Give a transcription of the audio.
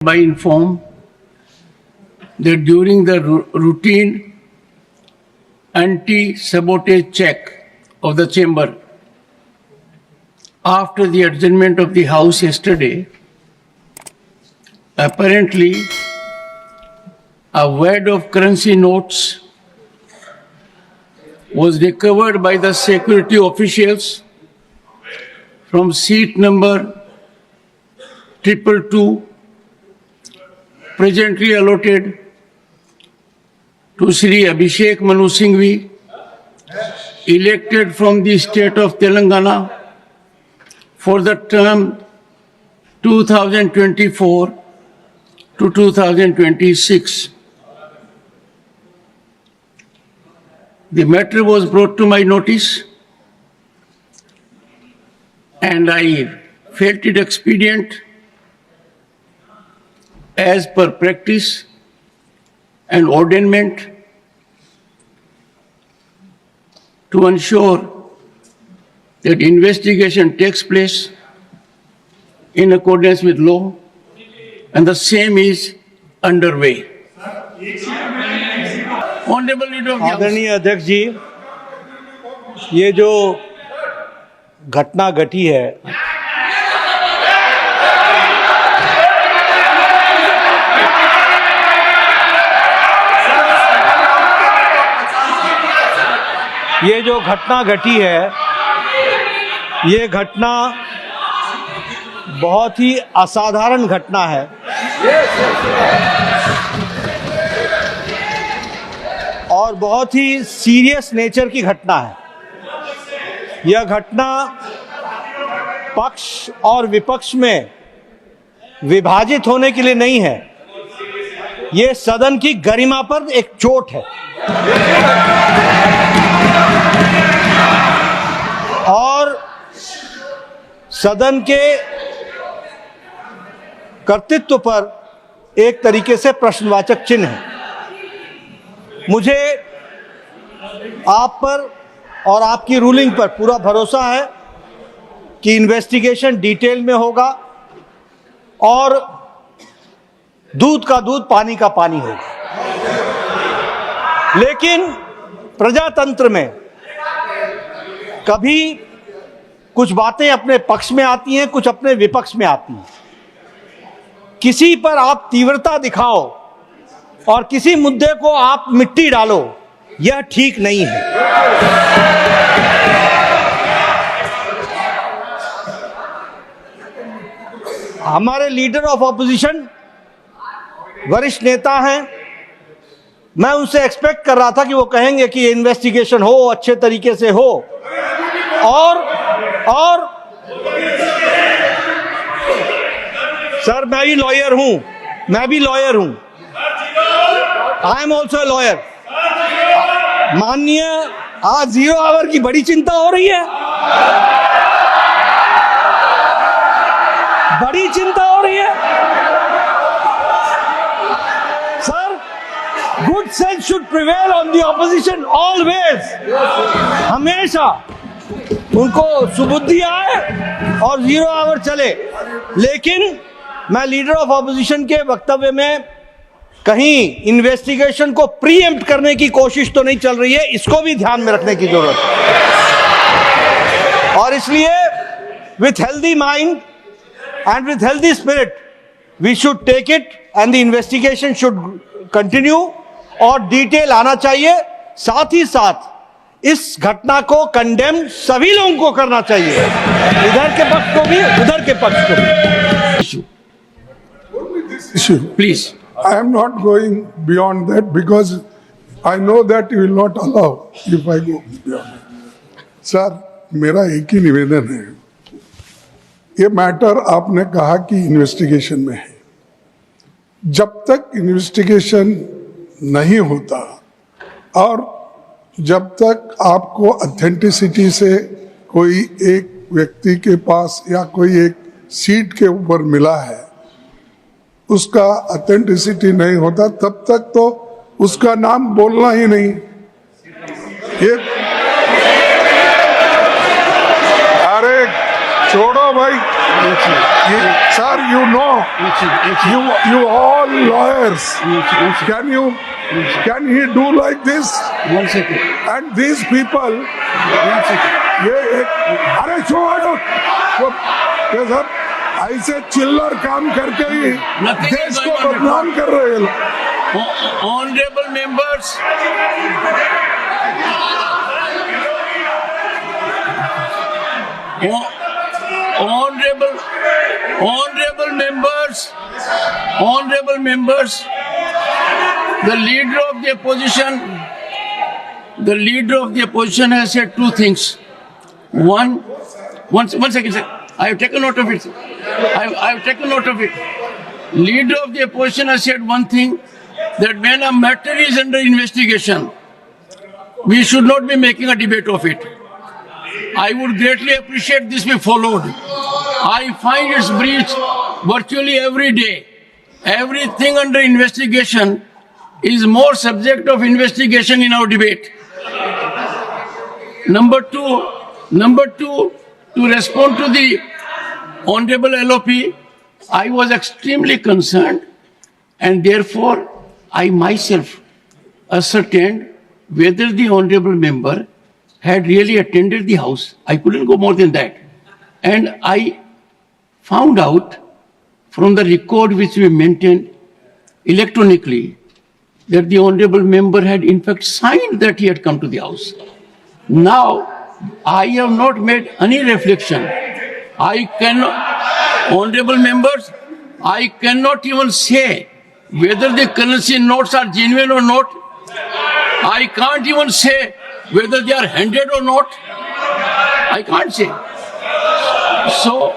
By inform that during the routine anti-sabotage check of the chamber after the adjournment of the House yesterday, apparently a wad of currency notes was recovered by the security officials from seat number 222 presently allotted to Shri Abhishek Manu Singhvi, elected from the state of Telangana for the term 2024 to 2026. The matter was brought to my notice and I felt it expedient as per practice and ordainment to ensure that investigation takes place in accordance with law and the same is underway. Honorable Leader of the House. आदरणीय अध्यक्ष जी, ये जो घटना घटी है ये घटना बहुत ही असाधारण घटना है और बहुत ही सीरियस नेचर की घटना है। यह घटना पक्ष और विपक्ष में विभाजित होने के लिए नहीं है, ये सदन की गरिमा पर एक चोट है और सदन के कर्तृत्व पर एक तरीके से प्रश्नवाचक चिन्ह है। मुझे आप पर और आपकी रूलिंग पर पूरा भरोसा है कि इन्वेस्टिगेशन डिटेल में होगा और दूध का दूध पानी का पानी होगा। लेकिन प्रजातंत्र में कभी कुछ बातें अपने पक्ष में आती हैं, कुछ अपने विपक्ष में आती हैं। किसी पर आप तीव्रता दिखाओ और किसी मुद्दे को आप मिट्टी डालो, यह ठीक नहीं है। हमारे लीडर ऑफ ऑपोजिशन वरिष्ठ नेता हैं, मैं उनसे एक्सपेक्ट कर रहा था कि वो कहेंगे कि ये इन्वेस्टिगेशन हो, अच्छे तरीके से हो और सर मैं भी लॉयर हूं, आई एम ऑल्सो लॉयर। माननीय, आज 0 आवर की बड़ी चिंता हो रही है, बड़ी चिंता हो रही है। Sir, good sense should prevail on the opposition always. हमेशा उनको सुबुद्धि आए और 0 आवर चले। लेकिन मैं लीडर ऑफ ऑपोजिशन के वक्तव्य में कहीं इन्वेस्टिगेशन को प्रीएम्प्ट करने की कोशिश तो नहीं चल रही है, इसको भी ध्यान में रखने की जरूरत है। और इसलिए with healthy mind and with healthy spirit we should take it and the investigation should continue और डिटेल आना चाहिए। साथ ही साथ इस घटना को कंडेम सभी लोगों को करना चाहिए, इधर के पक्ष को भी उधर के पक्ष को भी। Issue, please. I am not going beyond that because I know that you will not allow if I go beyond that. Sir, मेरा एक ही निवेदन है, ये मैटर आपने कहा कि इन्वेस्टिगेशन में है। जब तक इन्वेस्टिगेशन नहीं होता और जब तक आपको ऑथेंटिसिटी से कोई एक व्यक्ति के पास या कोई एक सीट के ऊपर मिला है, उसका ऑथेंटिसिटी नहीं होता, तब तक तो उसका नाम बोलना ही नहीं। ये अरे छोड़ो भाई। Sir, you know, you all lawyers. Can he do like this? 1 second. And these people, 1 second. अरे छोड़ो, ये सब ऐसे चिल्लर काम करके ही Nothing is देश को going on. बदनाम कर रहे हैं लोग। Honorable members, honorable members, the leader of the opposition has said two things. One second, sir. I have taken note of it. I have taken note of it. Leader of the opposition has said one thing, that when a matter is under investigation, we should not be making a debate of it. I would greatly appreciate this be followed. I find its breach virtually every day. Everything under investigation is more subject of investigation in our debate. Number two, to respond to the Honorable LOP, I was extremely concerned, and therefore I myself ascertained whether the Honorable member had really attended the house. I couldn't go more than that. And I found out from the record which we maintained electronically that the Honorable member had in fact signed that he had come to the house. Now, I have not made any reflection. I cannot, honorable members, I cannot even say whether the currency notes are genuine or not. I can't even say whether they are handed or not. I can't say. So,